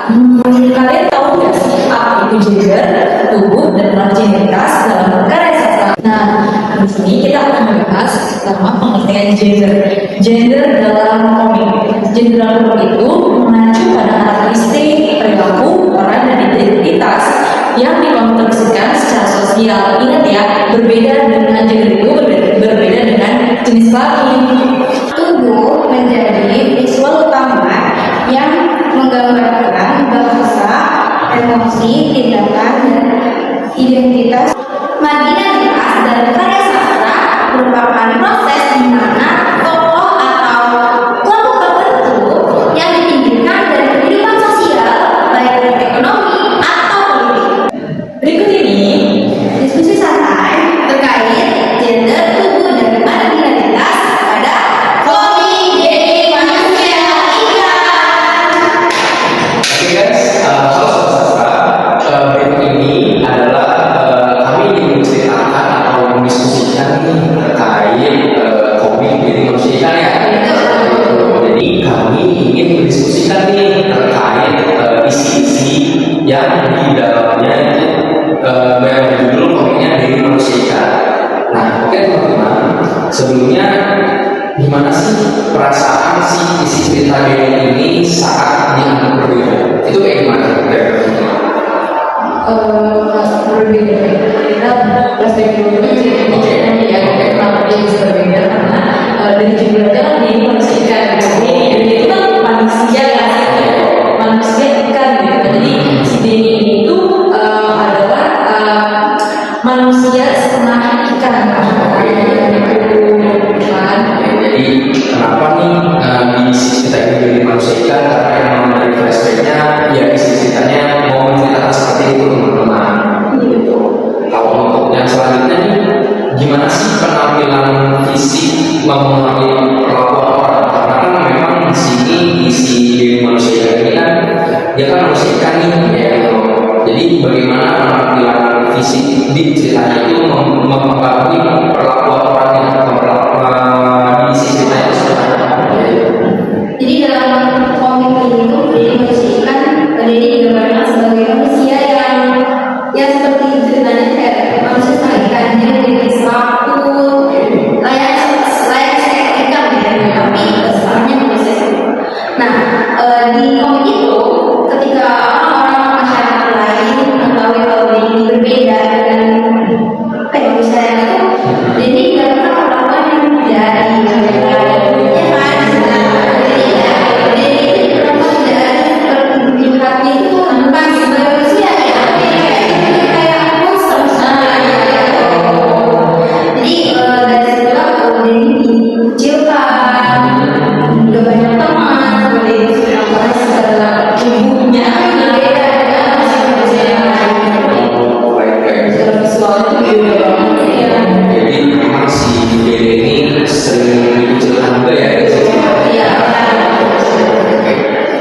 Kalian tahu nggak sih apa itu gender, tubuh, dan marginalitas dalam karya sastra? Nah, di sini kita akan membahas tentang pengertian gender. Gender dalam komik. Gender dalam komik itu mengacu pada karakteristik perilaku orang dan identitas yang dikonstruksikan secara sosial. Ingat ya, berbeda dengan gender itu berbeda dengan jenis kelamin. Tubuh menjadi visual utama yang menggambarkan bahasa, emosi, tindakan, dan identitas. Marginalitas dalam karya sastra merupakan proses di mana tokoh atau kelompok tertentu yang dipinggirkan dari kehidupan sosial, baik dari ekonomi atau politik. Berikut ini Diskusi santai terkait gender, tubuh, dan marginalitas pada komik Jadi Manusia Ikan. Oke guys, halo sobat sastra. Berikut ini adalah kami ingin menceritakan atau mendiskusikan nih terkait komik Jadi Manusia Ikan ya. Jadi kami ingin mendiskusikan nih terkait isi-isi yang di dalamnya itu berjudul komiknya Jadi Manusia Ikan. Nah, oke teman-teman, sebelumnya gimana sih perasaan si isi cerita Denny ini saat dianggap berbeda? Itu kayak gimana? berbeda. Kita perspektif dulu sih ya, kenapa dia bisa berbeda karena dari judul aja kan dia manusia ikan. Jadi itu kan manusia ya, manusia ikan gitu. Jadi si Denny ini itu adalah manusia setengah ikan. Jadi kenapa nih di isi cerita ini Jadi Manusia Ikan? Karena emang dari flashbacknya ya isi ceritanya mau menceritakan seperti itu teman-teman. Gitu. Kalau untuk yang selanjutnya nih, gimana sih penampilan fisik mempengaruhi perlakuan orang? Karena kan memang di sini isi Jadi Manusia Ikan ini kan dia kan manusia ikan nih ya gitu. Jadi bagaimana penampilan fisik di ceritanya itu mempengaruhi perlakuan orangnya? Di isi cerita itu seperti apa? Jadi dalam komik ini tuh Jadi Manusia Ikan, Denny digambarkan sebagai manusia yang seperti ceritanya kayak manusia setengah ikan, dia memiliki selaku layak ikan ya, tapi sebenarnya manusia. Nah, di komik itu ketika orang-orang masyarakat lain mengetahui bahwa Denny berbeda dengan apa ya misalnya itu, Denny digambarkan perlakuan yang dari Jadi memang si Denny ini sering dikucilkan juga ya guys.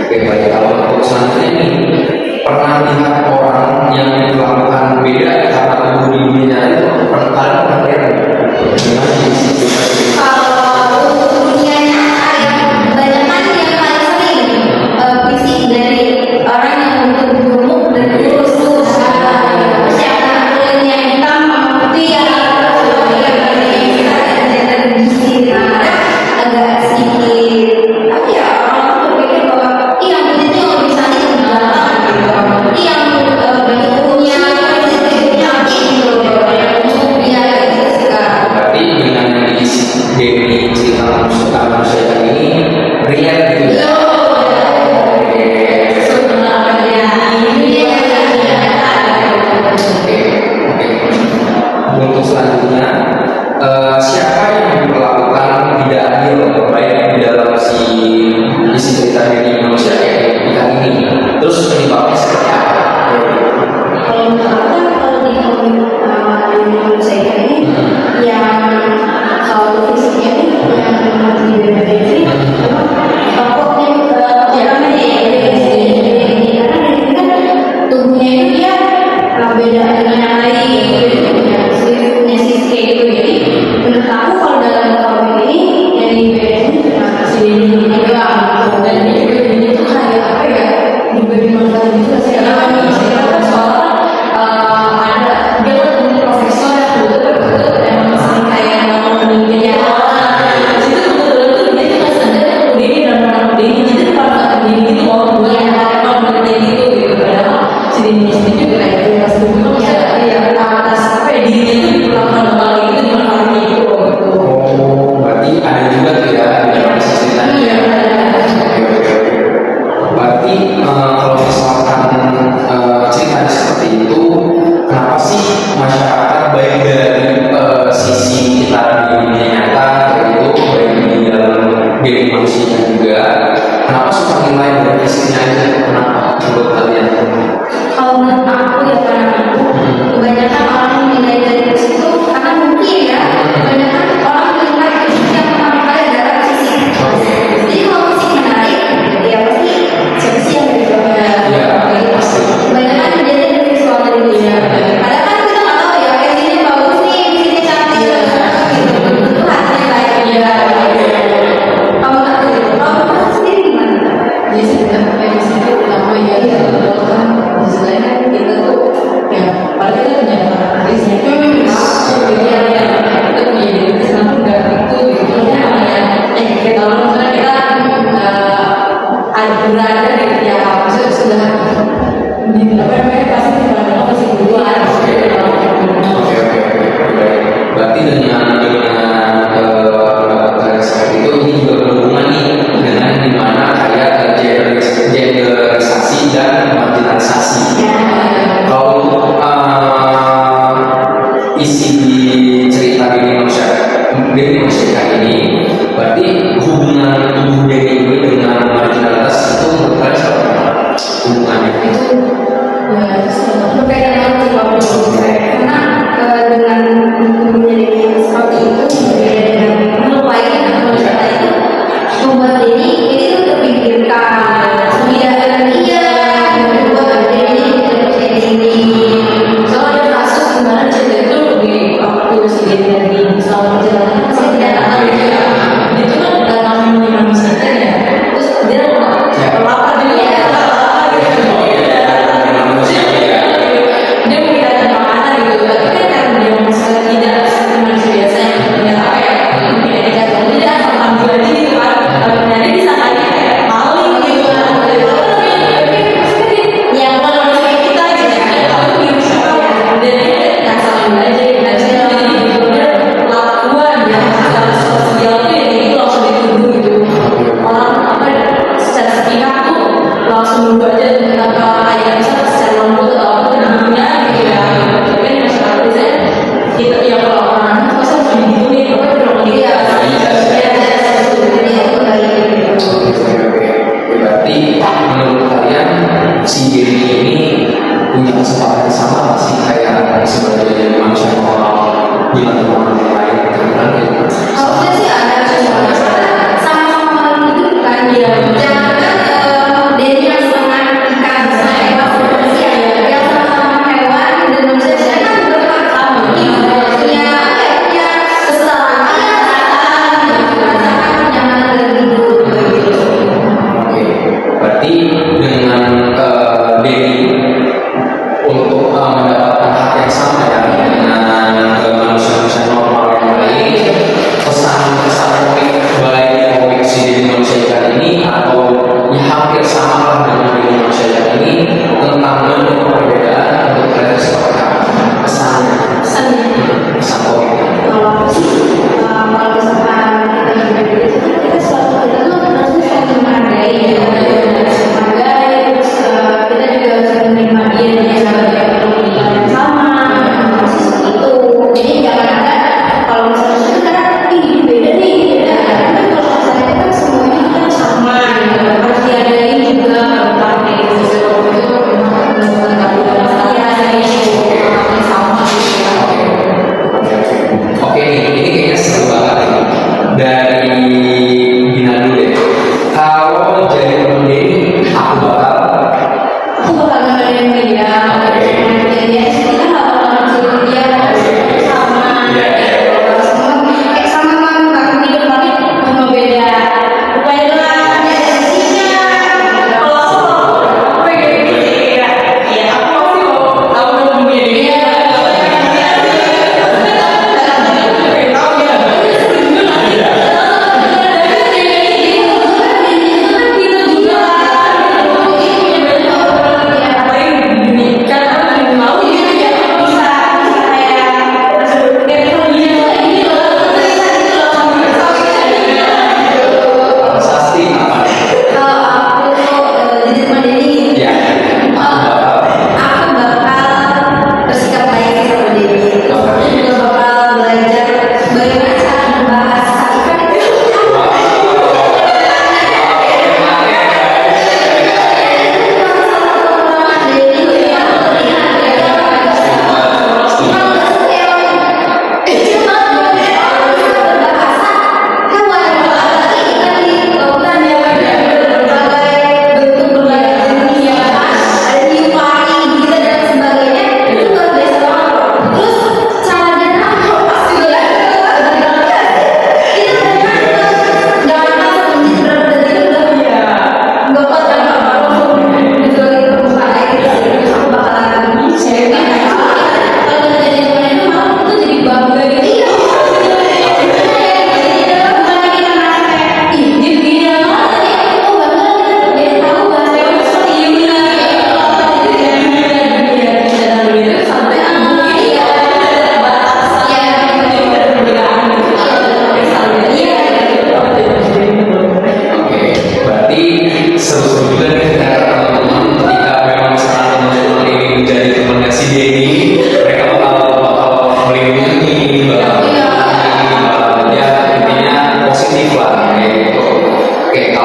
Oke, baik. Kalau untuk selanjutnya nih, pernah lihat orang yang melakukan beda karena tubuh dirinya itu kalian pernah lihat nggak? Gimana sih isi cerita ini? Kalau dunia nyata yang kebanyakan yang paling sering fisik dari orang yang bertubuh gemuk dan kurus tuh siapa kulitnya hitam putih ya gender gizi agak sedikit apa ya orang berpikir bahwa yang putih itu lebih cantik enggak yang banyak punya gitu ya gitu sekarang. Berarti dengan isi Denny cerita manusia Ikan ini real gitu ya? Untuk selanjutnya, siapa yang diperlakukan tidak adil baik di dalam isi cerita Denny Manusia Ikan ini? Terus penyebabnya seperti apa? Kalau di Manusia Ikan ini yang kalau fisiknya ini yang berbeda ini tokohnya orangnya ya karena ini kan tubuhnya itu dia beda dengan yang lain punya sisi kayak gitu. Jadi menurut aku kalau dalam komik ini yang dibedain si Denny ini doang dan dia juga kenapa susah nilai dari fisiknya aja? Kenapa menurut kalian? Kalau menurut aku ya karena kebanyakan orang menilai dari fisik itu karena mungkin ya kebanyakan orang melihat fisik yang pertama kali adalah fisik. Jadi kalau fisik menarik, ya pasti siapa sih yang dari Ya, pasti. kebanyakan dilihat dari visual dulu ya. Padahal kan kita nggak tahu ya fisiknya bagus nih, fisiknya cantik, itu hasilnya kayak dia. Kamu nggak tahu, kamu sendiri gimana? Ya sebenarnya di sini pertama ya kan istilahnya kita tuh ya paling kita punya artisnya jadi ya kita punya identitas namun nggak itu gitu ya kita kalau misalnya kita ada berada gitu ya maksudnya sudah di apa namanya pasti kita masih keluar Oke. Berarti dengan pendapat kalian seperti itu ini juga berhubungan nih dengan dimana kayak genderisasi dan marginalisasi. Kalau isi di cerita Deni Mosheka ini berarti hubungan tubuh Deni ini dengan marginalitas itu menurut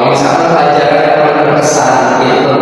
Kalau misalkan pelajaran yang paling berkesan itu